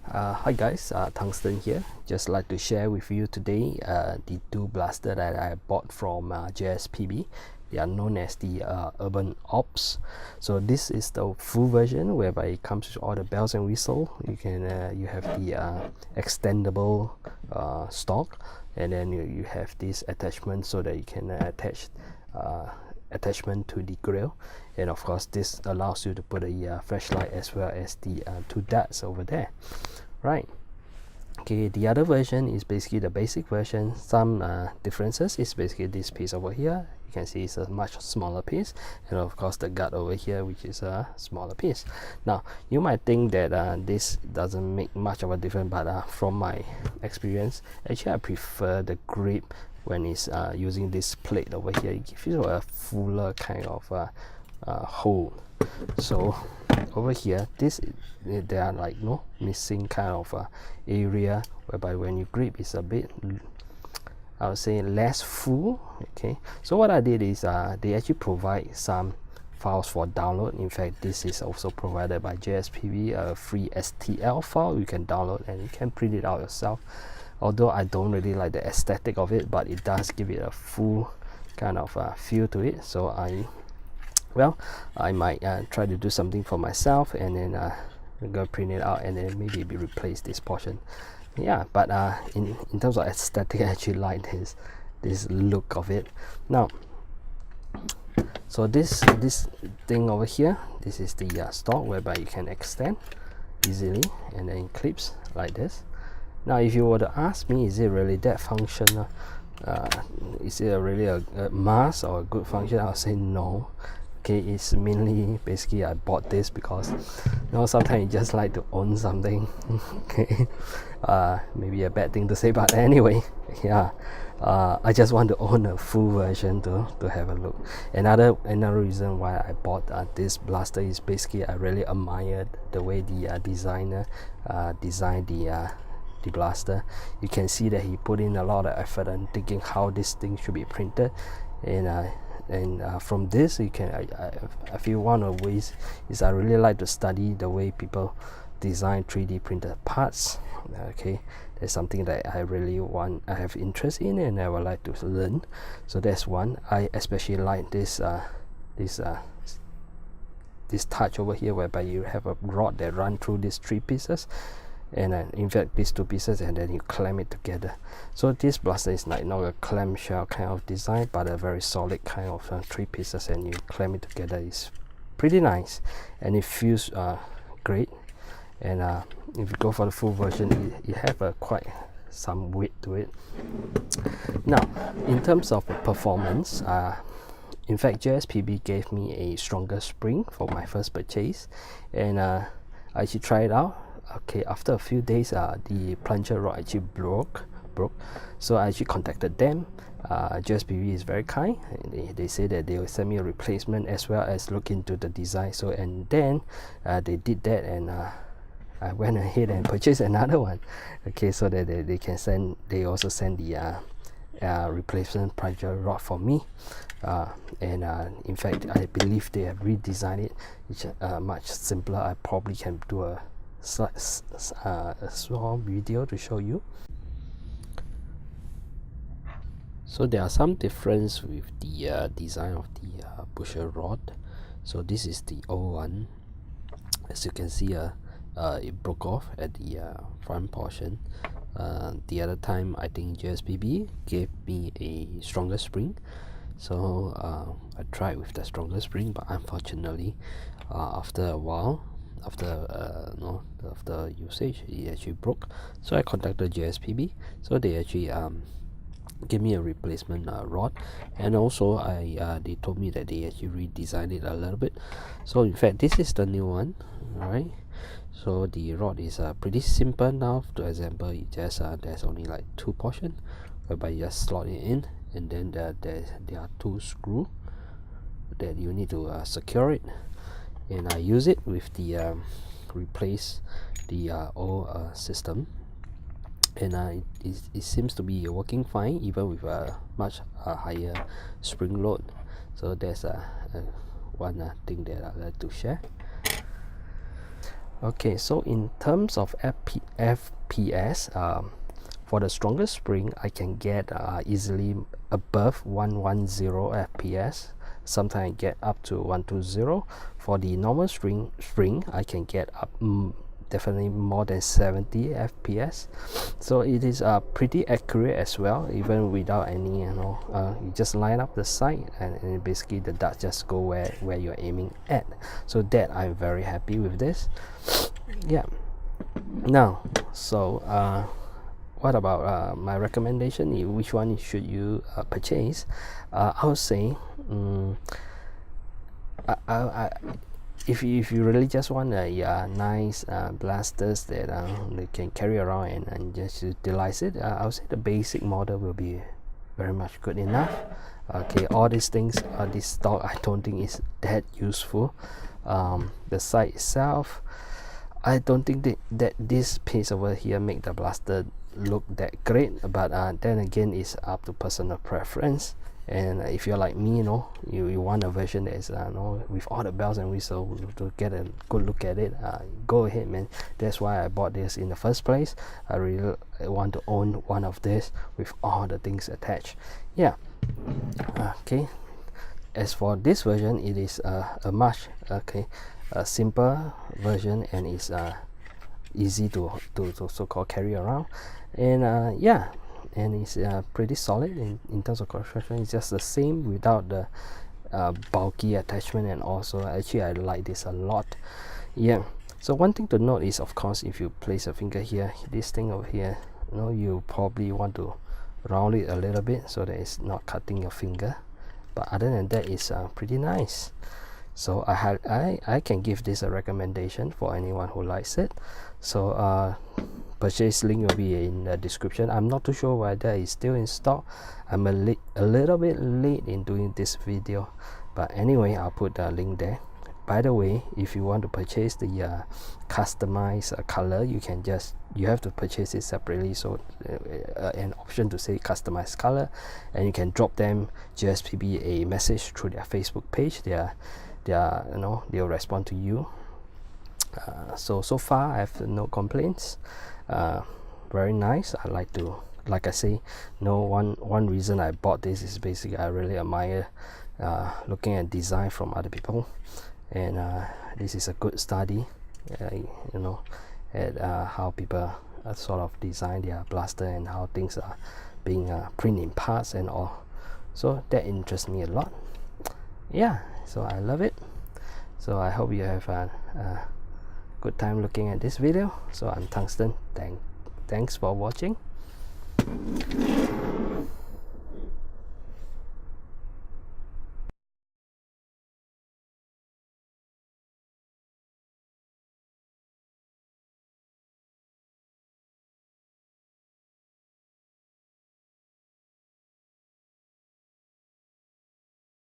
Hi guys, Tungsten here. Just like to share with you today the two blaster that I bought from JSPB. They are known as the Urban Ops. So this is the full version whereby it comes with all the bells and whistle. You have the extendable stock, and then you have this attachment so that you can attach attachment to the grill, and of course this allows you to put a flashlight as well as the two darts over there, right? Okay, the other version is basically the basic version. Some differences is basically this piece over here. You can see it's a much smaller piece, and of course the guard over here, which is a smaller piece. Now you might think that this doesn't make much of a difference, but from my experience, actually I prefer the grip when it's using this plate over here. It gives you a fuller kind of hold. So over here, there are like no missing kind of area whereby when you grip it's a bit, I would say, less full. Okay, so what I did is they actually provide some files for download. In fact, this is also provided by JSPB, a free STL file you can download and you can print it out yourself. Although I don't really like the aesthetic of it, but it does give it a full kind of feel to it. So I might try to do something for myself, and then I'm gonna print it out and then maybe replace this portion. Yeah, but in terms of aesthetic, I actually like this look of it. Now, so this thing over here, this is the stock whereby you can extend easily, and then it clips like this. Now if you were to ask me, is it really that functional, is it really a must or a good function, I'll say no. Okay, it's mainly basically I bought this because sometimes you just like to own something. Okay, maybe a bad thing to say, but anyway, yeah, I just want to own a full version to have a look. Another reason why I bought this blaster is basically I really admired the way the designer designed the blaster. You can see that he put in a lot of effort in thinking how this thing should be printed, and from this you can I feel one of the ways is I really like to study the way people design 3D printed parts. Okay, that's something that I have interest in and I would like to learn. So that's one. I especially like this touch over here whereby you have a rod that run through these three pieces, and in fact these two pieces, and then you clamp it together. So this blaster is like not a clamshell kind of design, but a very solid kind of three pieces, and you clamp it together. Is pretty nice and it feels great. And if you go for the full version, it have quite some weight to it. Now in terms of performance, in fact JSPB gave me a stronger spring for my first purchase, and I actually tried it out. Okay, after a few days the plunger rod actually broke, so I actually contacted them. JSPB is very kind. They say that they will send me a replacement as well as look into the design. So and then they did that, and I went ahead and purchased another one. Okay, so that they also send the replacement plunger rod for me, and in fact I believe they have redesigned it, which much simpler. I probably can do a small video to show you. So there are some difference with the design of the pusher rod. So this is the old one. As you can see, it broke off at the front portion. The other time I think JSPB gave me a stronger spring, so I tried with the stronger spring, but unfortunately after a while, after usage, it actually broke. So I contacted JSPB, so they actually give me a replacement rod, and also they told me that they actually redesigned it a little bit. So in fact this is the new one. Alright, so the rod is pretty simple now to assemble. It just there's only like two portions whereby you just slot it in, and then there are two screws that you need to secure it. And I use it with the replace the old system, and it seems to be working fine even with a much higher spring load. So that's one thing that I like to share. Okay, so in terms of FPS, for the strongest spring I can get easily above 110 FPS. Sometimes I get up to 120. For the normal spring I can get up definitely more than 70 FPS. So it is pretty accurate as well, even without any, you just line up the sight and basically the dart just go where you're aiming at. So that I'm very happy with this. Yeah. Now, so what about my recommendation? Which one should you purchase? I would say if you really just want a nice blasters that they can carry around and just utilize it, I would say the basic model will be very much good enough. Okay, all these things, this stock I don't think is that useful. The sight itself, I don't think that this piece over here make the blaster look that great, but then again it's up to personal preference. And if you're like me, you want a version that is with all the bells and whistles to get a good look at it, go ahead, man. That's why I bought this in the first place. I really want to own one of this with all the things attached. Yeah. Okay, as for this version, it is a much a simple version, and it's easy to so-called carry around. And yeah, and it's pretty solid in terms of construction. It's just the same without the bulky attachment, and also actually I like this a lot. Yeah, so one thing to note is, of course, if you place a finger here, this thing over here, you probably want to round it a little bit so that it's not cutting your finger, but other than that, it's pretty nice. So I can give this a recommendation for anyone who likes it. So purchase link will be in the description. I'm not too sure whether it's still in stock. I'm a little bit late in doing this video, but anyway, I'll put the link there. By the way, if you want to purchase the customized color, you have to purchase it separately. So an option to say customized color, and you can drop them JSPB a message through their Facebook page. They'll respond to you. So far I have no complaints. Very nice. Like I say, one reason I bought this is basically I really admire looking at design from other people, and this is a good study at how people sort of design their blaster and how things are being printed in parts and all. So that interests me a lot. Yeah, so I love it. So I hope you have a good time looking at this video. So I'm Tungsten. Thanks for watching.